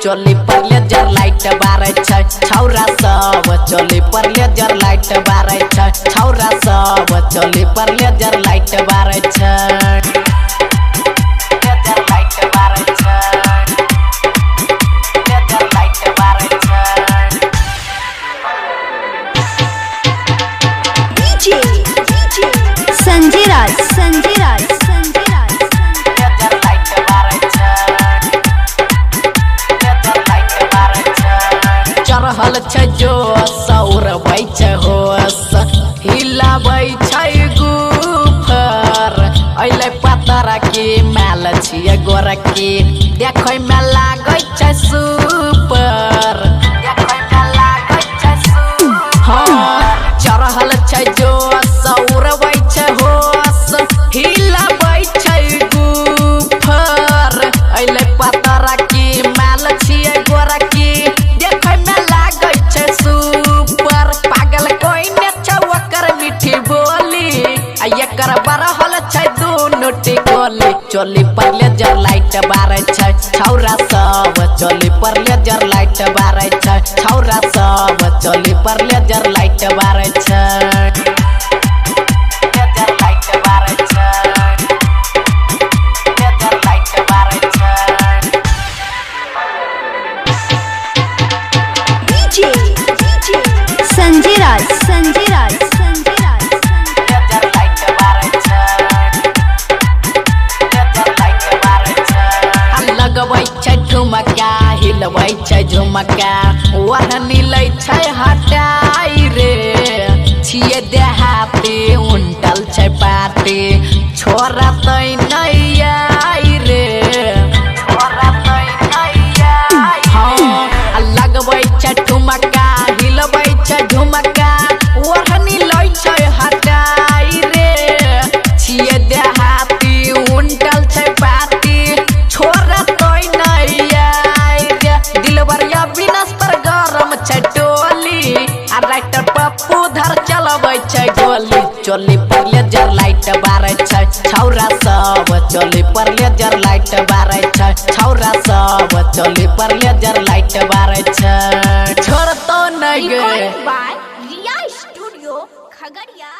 चोली पर laser light बारे छै छौरा सब चोली पर लेजर लाइट बारे छै छौरा सब चोली पर लेजर लाइट बारे छै लेजर लाइट बारे छै लेजर लाइट बारे छै डीजे संजय राज लेजर लाइट बारे छै लेजर लाइट बारे छै चढ़ल छै जो सौरबै छै होश हिलाबै छै गुफर अइले पतरा की मैल छियै गोरकी देखै में लागै छै सुपर देखै में लागै छै सुपर हाँ चढ़ल छै जो सौरबै छै होश हिलाबै छै गुफर अइले पतरा की मैल छियै गोरकी देखै में लागै छै सुपर पागल कोई ने छै ओकर मीठी बोली आ एकर बरहल छै दुनु टिकोली चोली पर लेजर लाइट बारे छै छौरा सब चोली पर लेजर लाइट बारे छै छौरा सब चोली पर लेजर लाइट बारे छै लेजर लाइट बारे छै लेजर लाइट बारे छै डीजे संजय राज लेजर लाइट बारे छै लेजर लाइट बारे छै लगबै छै ठुमका हिलबै छै झुमका ओढ़नी लै छै हटाई रे छिये देहाती उंटल छै पाती छोरा तै नहीं आई रे छोरा तै नहीं आई हाँ लगबै छै ठुमका हिलबै छै झुमका ओढ़नी लै छै हटाई रे छिये देहाती उंटल छै पाती छोरा तोय नहीं आई रे दिलबरिया विनाश पर गरम छै टोली आ राइटर पप्पू धर चलबै छै गोली चोली पर लेजर लाइट बारे छै छौरा सब चोली पर लेजर लाइट बारे छै छौरा सब चोली पर लेजर लाइट बारे छै छोड़ तो नहीं गे बाय रिया स्टूडियो खगड़िया।